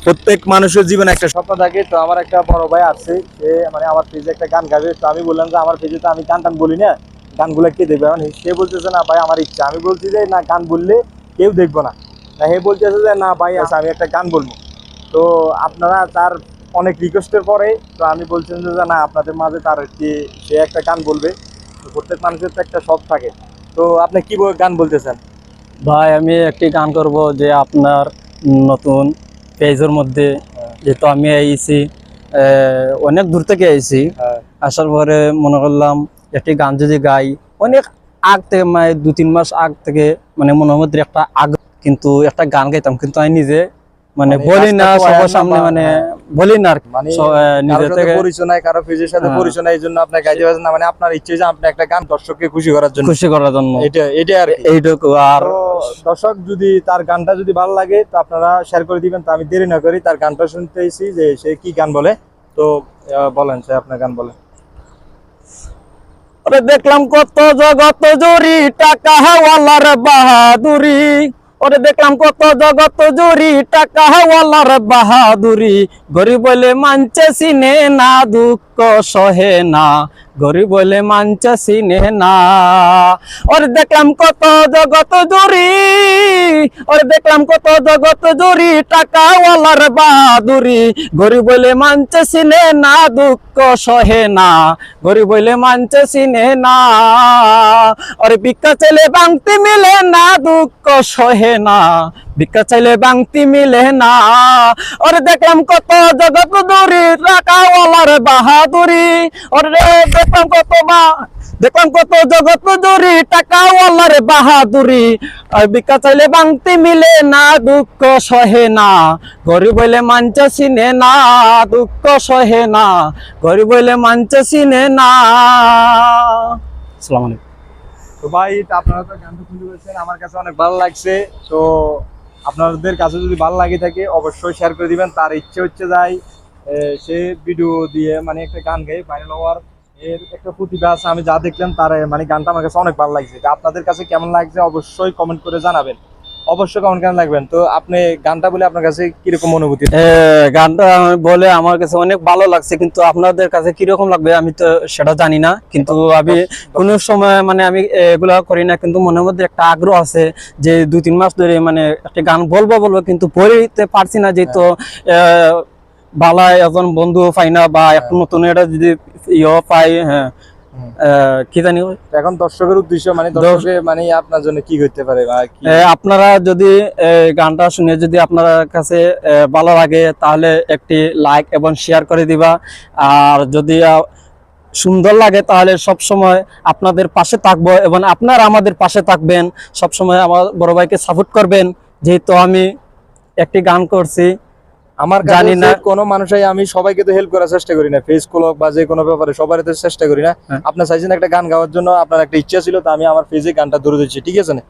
প্রত্যেক মানুষের জীবনে একটা স্বপ্ন থাকে। তো আমার একটা বড় ভাই আছে, সে মানে আমার পেজে একটা গান গাবে। তো আমি বললাম যে আমার পেজে তো আমি গান টান বলি না, গানগুলো কে দেখবে? মানে সে বলতেছে না ভাই আমার ইচ্ছা। আমি বলছি যে না, গান বললে কেউ দেখবো না। হে বলতেছে যে না ভাই আচ্ছা আমি একটা গান বলবো। তো আপনারা তার অনেক রিকোয়েস্টের পরে তো আমি বলছেন যে না, আপনাদের মাঝে তার কি সে একটা গান বলবে। তো প্রত্যেক মানুষের তো একটা শখ থাকে। তো আপনি কি গান বলতেছেন? ভাই আমি একটি গান করব যে আপনার নতুন পেজের মধ্যে, যেহেতু আমি আইছি অনেক দূর থেকে আইছি, আসার পরে মনে করলাম একটি গান যদি গাই, অনেক আগ থেকে মানে 2-3 মাস আগ থেকে মানে মনের মধ্যে একটা আগ, কিন্তু একটা গান গাইতাম, কিন্তু আমি নিজে মানে বলি না সবার সামনে, মানে বলি না মানে নিজে থেকে পরিচয় নাই, কারো পেজের সাথে পরিচয় নাই, এই জন্য আপনি গাইতে পারছেন না। মানে আপনার ইচ্ছে যে আপনি একটা গান দর্শককে খুশি করার জন্য এটা আর এইটুকু। আর দর্শক যদি তার গানটা যদি ভালো লাগে তো আপনারা শেয়ার করে দিবেন। তো আমি দেরি না করি তার গানটা শুনতেছি যে সে কি গান বলে। তো বলেন, সে আপনার গান বলেন। দেখলাম কত জগত জুড়ি টাকা হাওয়ালার বাহাদুরি, ওরে দেখলাম কত জগত জুড়ি টাকা হাওয়ালার বাহাদুরি, গরিব বলে মানছে চিনে না, দুঃখ সহে না, গরিব বলে মানছে চিনে না। ওরে দেখলাম কত জগত জুড়ি, ওরে দেখলাম কত জগত জুড়ি টাকাওয়ালার বাহাদুরি, গরিব বলে মানছে চিনে না, দুঃখ সহে না, গরিব বলে মানছে চিনে না। ওরে ভিক্ষা চাইলে বাংতি মিলে না, দুঃখ সহে না, ভিক্ষা চাইলে বাংতি মিলে না। ওরে দেখলাম কত জগত জুড়ি টাকাওয়ালার বাহাদুরি, ওরে দেখলাম কত জগত জুড়ি টাকাওয়ালার বাহাদুরি, আর ভিক্ষা চাইলে বাংতি মিলে না, দুঃখ সহে না, গরিব বলে মানছে চিনে না, দুঃখ সহে না, গরিব বলে মানছে চিনে না। আসসালামু আলাইকুম। তো ভাই আপনারা তো গানটা শুনতে পেয়েছেন, আমার কাছে অনেক ভালো লাগছে। তো আপনাদের কাছে যদি ভালো লাগে থাকে অবশ্যই শেয়ার করে দিবেন। তার ইচ্ছে হচ্ছে যাই সে ভিডিও দিয়ে মানে একটা গান গায়ে ভাইরাল হওয়ার এর একটা প্রতিভা আছে। আমি যা দেখলাম তার মানে গানটা আমার কাছে অনেক ভালো লাগছে। আপনাদের কাছে কেমন লাগছে অবশ্যই কমেন্ট করে জানাবেন, অবশ্যই কমেন্ট কেমন লাগবেন। তো আপনি গানটা বলে আপনার কাছে কিরকম অনুভূতি? গানটা বলে আমার কাছে অনেক ভালো লাগছে, কিন্তু আপনাদের কাছে কিরকম লাগবে আমি তো সেটা জানি না। কিন্তু আমি কোনো সময় মানে আমি এগুলা করি না, কিন্তু মনের মধ্যে একটা আগ্রহ আছে যে 2-3 মাস ধরে মানে একটা গান বলবো কিন্তু বলতে পারছি না, যেহেতু ভালো একজন বন্ধু পাই না, বা একটু নতুন এটা যদি পাই। হ্যাঁ কি জানি এখন দর্শকের উদ্দেশ্য মানে দর্শকে মানে আপনার জন্য কি করতে পারে? আপনারা যদি গানটা শুনে যদি আপনার কাছে ভালো লাগে তাহলে একটি লাইক এবং শেয়ার করে দিবা। আর যদি সুন্দর লাগে তাহলে সব সময় আপনাদের পাশে থাকবো, এবং আপনারা আমাদের পাশে থাকবেন, সব সময় আমার বড় ভাইকে সাপোর্ট করবেন। যেহেতু আমি একটি গান করছি, আমার জানি না কোনো মানুষই, আমি সবাইকে তো হেল্প করার চেষ্টা করি না, ফেসবুক বা যে কোনো ব্যাপারে সবারই তো চেষ্টা করি না। আপনার চাইছেন একটা গান গাওয়ার জন্য, আপনার একটা ইচ্ছা ছিল, তো আমি আমার পেজে গানটা ধরে দিচ্ছি, ঠিক আছে না?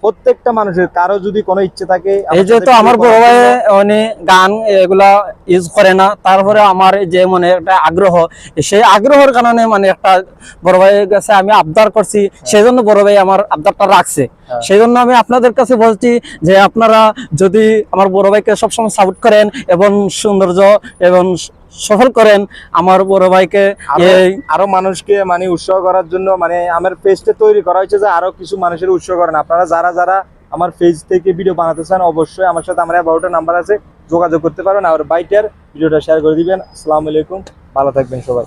প্রত্যেকটা মানুষের কারো যদি কোনো ইচ্ছে থাকে, এই যে তো আমার বড় ভাই উনি গান এগুলা ইউজ করে না, তারপরে আমার যে মনে একটা আগ্রহ, সেই আগ্রহের কারণে মানে একটা বড় ভাইয়ের কাছে আমি আবদার করছি, সেই জন্য বড় ভাই আমার আবদারটা রাখছে। সেই জন্য আমি আপনাদের কাছে বলছি যে আপনারা যদি আমার বড় ভাইকে সবসময় সাপোর্ট করেন এবং সৌন্দর্য এবং সফল করেন আমার বড় ভাইকে, আরো মানুষকে মানে উৎসাহ করার জন্য মানে আমার পেজটা তৈরি করা হয়েছে যে আরো কিছু মানুষের উৎসাহ করেন। আপনারা যারা যারা আমার পেজ থেকে ভিডিও বানাতে চান অবশ্যই আমার সাথে, আমার 12টা নাম্বার আছে, যোগাযোগ করতে পারেন। আর বাইটার ভিডিওটা শেয়ার করে দিবেন। আসসালামু আলাইকুম, ভালো থাকবেন সবাই।